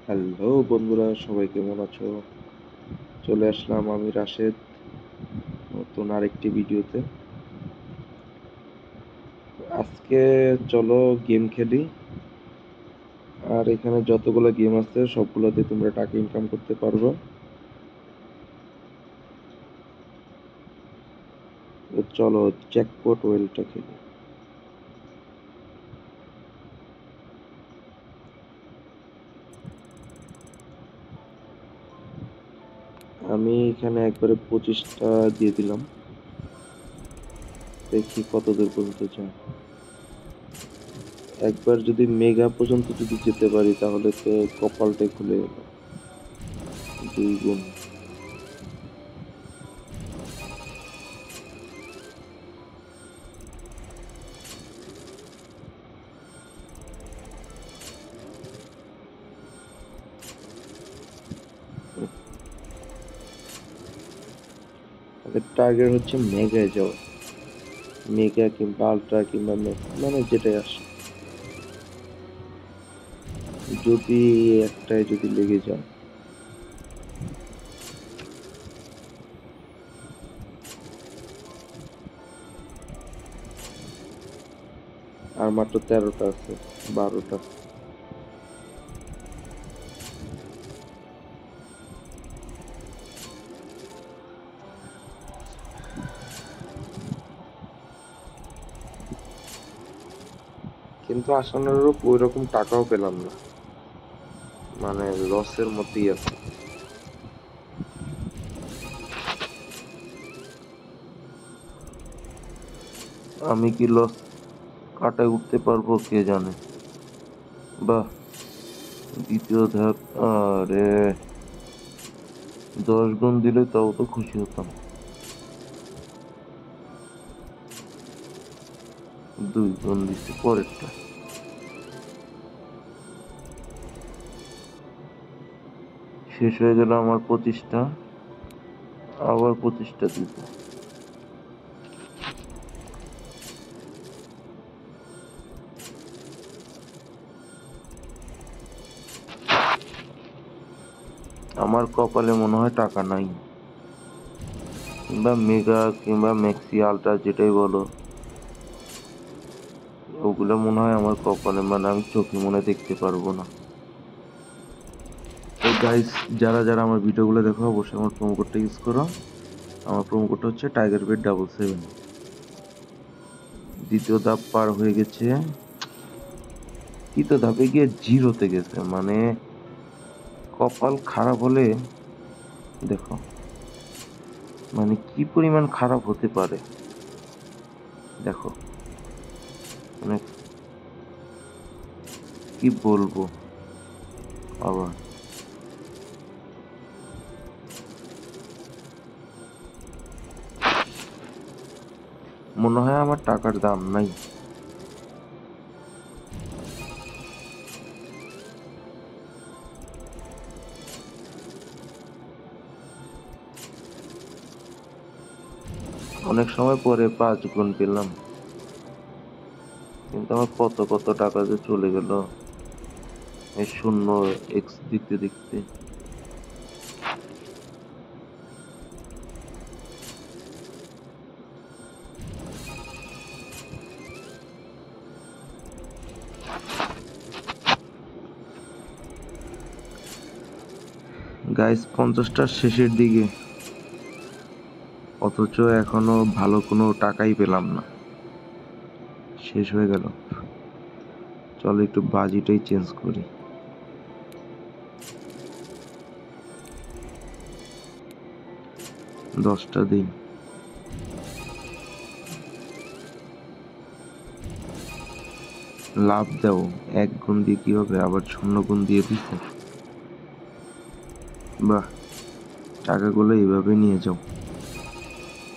Hello বন্ধুরা, সবাই কেমন আছো? চলে আসলাম আমি রাশেদ নতুন আরেকটি ভিডিওতে। আজকে চলো গেম খেলি। আর এখানে যতগুলো গেম আছে সবগুলোতে তোমরা টাকা ইনকাম করতে পারবে। তো চলো জ্যাকপট ওয়েলটা খেলি। আমি এখানে একবারে 25টা দিয়ে দিলাম, দেখি কত দূর পর্যন্ত যায়। একবার যদি মেগা পর্যন্ত যদি যেতে পারি তাহলে তো কপালটাই খুলে গেল, 2 গুণ। টার্গেট হচ্ছে মেগায় যাওয়া, মেগা কিংবা আলট্রা কিংবা ম্যাক্স, মানে যেটাই আসে। যদি একটাই যদি লেগে যায়, আর মাত্র 13টা আছে, 12টা। কিন্তু আসানোর ওই রকম টাকাও পেলাম না, মানে লসের মধ্যেই আছে। আমি কি লস কাটায় উঠতে পারবো কে জানে। বাহ, দ্বিতীয় ধাপ। আরে 10 গুণ দিলে তাও তো খুশি হতাম। 2 গুণ দিচ্ছে পরেরটা। শেষ হয়ে গেল আমার 25টা, আবার 25টা দিব। আমার কপালে মনে হয় টাকা নাই, কিংবা মেগা কিংবা ম্যাক্সি আলট্রা যেটাই বলো, ওগুলো মনে হয় আমার কপালে, মানে আমি চোখে মনে দেখতে পারবো না। তো গাইস, যারা যারা আমার ভিডিওগুলো দেখো অবশ্যই আমার প্রোমো কোডটা ইউজ করো। আমার প্রোমো কোডটা হচ্ছে TigerBet77। দ্বিতীয় ধাপ পার হয়ে গেছে, তৃতীয় ধাপে গিয়ে জিরোতে গেছে, মানে কপাল খারাপ হলে দেখো মানে কি পরিমাণ খারাপ হতে পারে দেখো, মানে কি বলবো আবার। মনে হয় আমার টাকার দাম নাই। অনেক সময় পরে 5 গুণ পেলাম, কিন্তু আমার কত কত টাকা যে চলে গেল এই শূন্য এক্স দেখতে দেখতে। গাইস, 50টার শেষের দিকে, অথচ এখনো ভালো কোনো টাকাই পেলাম না, শেষ হয়ে গেল। চলো একটু বাজিটাই চেঞ্জ করি। 10টা দিন। লাভ দাও, 1 গুণ দিয়ে কি হবে, আবার 0 গুণ দিয়ে দিচ্ছে। বাহ, টাকাগুলো এইভাবে নিয়ে যাও,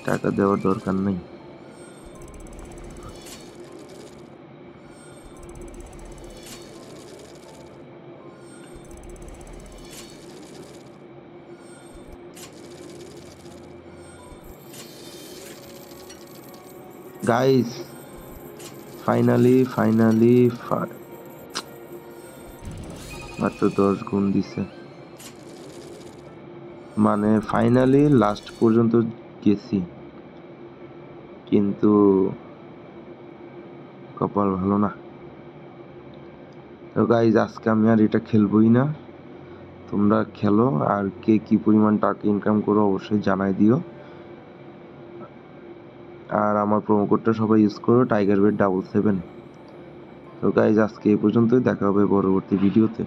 টাকা দেওয়ার দরকার নেই। গাইস, ফাইনালি মাত্র 10 গুণ দিছে, মানে ফাইনালি লাস্ট পর্যন্ত গেছি, কিন্তু কপাল ভালো না। তো গাইজ আজকে আমি আর এটা খেলবই না, তোমরা খেলো, আর কে কি পরিমাণ টাকা ইনকাম করো অবশ্যই জানাই দিও। আর আমার প্রোমো কোডটা সবাই ইউজ করো, টাইগার বেড 777। তো গাইজ আজকে এই পর্যন্তই, দেখা হবে পরবর্তী ভিডিওতে।